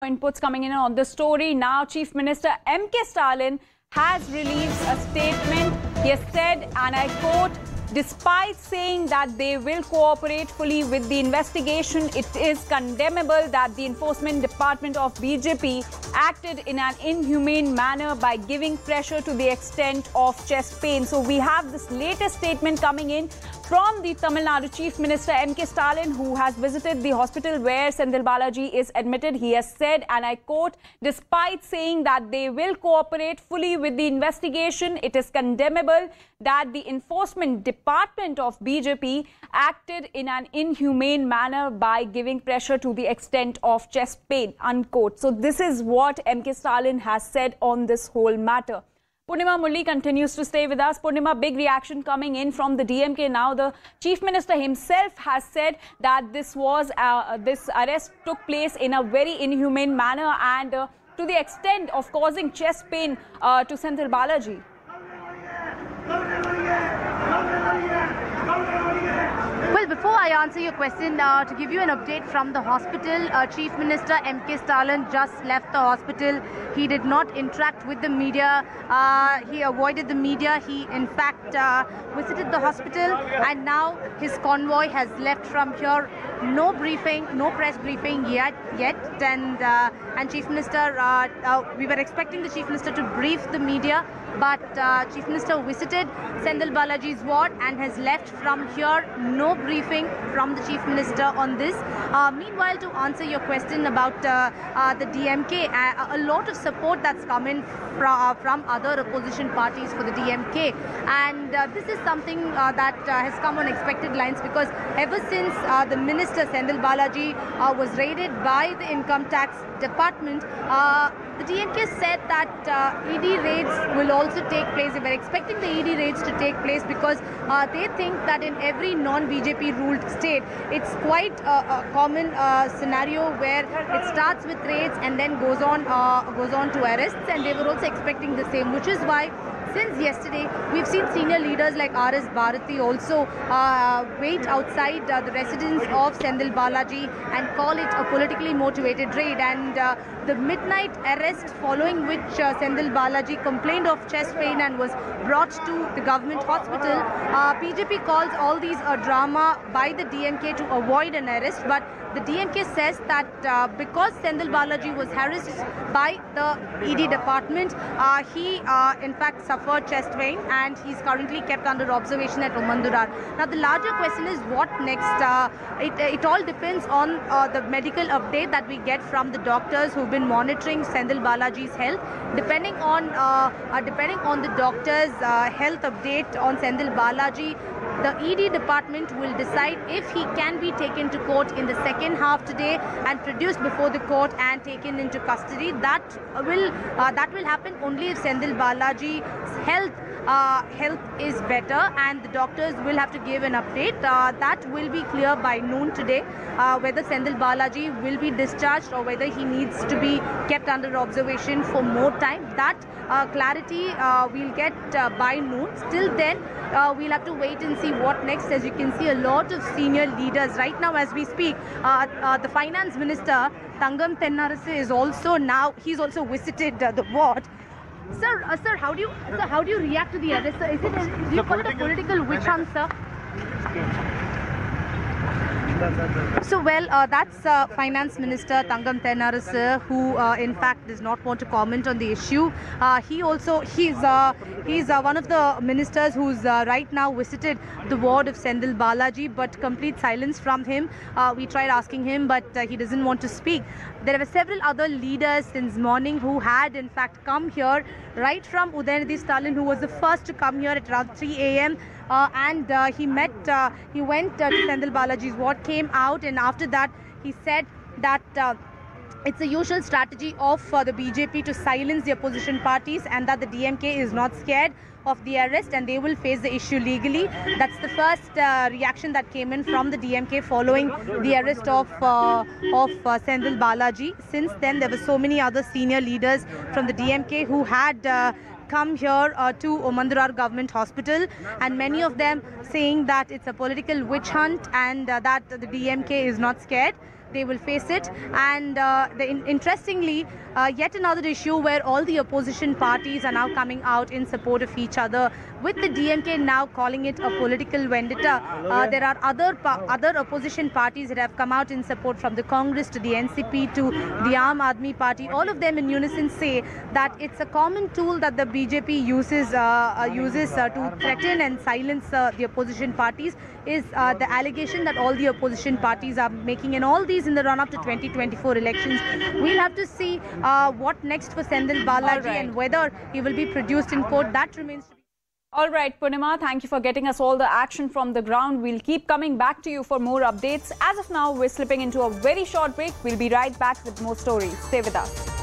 Inputs coming in on the story. Now, Chief Minister M.K. Stalin has released a statement. He has said, and I quote, "Despite saying that they will cooperate fully with the investigation, it is condemnable that the Enforcement Department of BJP acted in an inhumane manner by giving pressure to the extent of chest pain." So we have this latest statement coming in from the Tamil Nadu Chief Minister M.K. Stalin, who has visited the hospital where Senthil Balaji is admitted. He has said, and I quote, "Despite saying that they will cooperate fully with the investigation, it is condemnable that the Enforcement Department of BJP acted in an inhumane manner by giving pressure to the extent of chest pain," unquote. So this is what M.K. Stalin has said on this whole matter. Purnima Mulli continues to stay with us. Purnima, big reaction coming in from the DMK now. The Chief Minister himself has said that this arrest took place in a very inhumane manner and to the extent of causing chest pain to Senthil Balaji. Well, before I answer your question, to give you an update from the hospital, Chief Minister M.K. Stalin just left the hospital. He did not interact with the media. He avoided the media. He, in fact, visited the hospital, and now his convoy has left from here. No briefing, no press briefing yet. And Chief Minister, we were expecting the Chief Minister to brief the media, but Chief Minister visited Senthil Balaji's ward and has left from here. No briefing from the Chief Minister on this. Meanwhile, to answer your question about the DMK, a lot of support that's come in from other opposition parties for the DMK, and this is something that has come on expected lines, because ever since the Minister Senthil Balaji was raided by the Income Tax Department, the DMK said that ED raids will also take place. They were expecting the ED raids to take place because they think that in every non-BJP ruled state, it's quite a common scenario where it starts with raids and then goes on to arrests, and they were also expecting the same, which is why since yesterday, we've seen senior leaders like R.S. Bharati also wait outside the residence of Senthil Balaji and call it a politically motivated raid. And the midnight arrest, following which Senthil Balaji complained of chest pain and was brought to the government hospital, BJP calls all these a drama by the DMK to avoid an arrest. But the DMK says that because Senthil Balaji was harassed by the ED department, he in fact suffered chest pain, and he's currently kept under observation at Omandurar. Now the larger question is what next? It all depends on the medical update that we get from the doctors who've been monitoring Senthil Balaji's health. Depending on the doctor's health update on Senthil Balaji, the ED department will decide if he can be taken to court in the second half today and produced before the court and taken into custody. That will happen only if Senthil Balaji's health is better, and the doctors will have to give an update. That will be clear by noon today, whether Senthil Balaji will be discharged or whether he needs to be kept under observation for more time. That clarity we'll get by noon. Till then, we'll have to wait and see what next. As you can see, a lot of senior leaders right now as we speak. The Finance Minister Thangam Thennarasu is also he's also visited the ward. Sir, how do you react to the arrest? Sir, do you call it a political witch hunt, sir? So, well, that's Finance Minister Thangam Thennarasu, who in fact does not want to comment on the issue. He's one of the ministers who's right now visited the ward of Senthil Balaji, but complete silence from him. We tried asking him, but he doesn't want to speak. There were several other leaders since morning who had in fact come here, right from Udayanidhi Stalin, who was the first to come here at around 3 a.m. And he went to Senthil Balaji's ward, came out, and after that he said that it's a usual strategy of the BJP to silence the opposition parties, and that the DMK is not scared of the arrest and they will face the issue legally. That's the first reaction that came in from the DMK following the arrest of Senthil Balaji. Since then, there were so many other senior leaders from the DMK who had come here to Omandurar Government Hospital, and many of them saying that it's a political witch hunt and that the DMK is not scared. they will face it. And interestingly, yet another issue where all the opposition parties are now coming out in support of each other, with the DMK now calling it a political vendetta. There are other opposition parties that have come out in support, from the Congress to the NCP to the Aam Aadmi Party. All of them in unison say that it's a common tool that the BJP uses to threaten and silence the opposition parties, is the allegation that all the opposition parties are making, and all these in the run-up to 2024 elections. We'll have to see what next for Senthil Balaji, and whether he will be produced in court. That remains to be. All right, Purnima, thank you for getting us all the action from the ground. We'll keep coming back to you for more updates. As of now, we're slipping into a very short break. We'll be right back with more stories. Stay with us.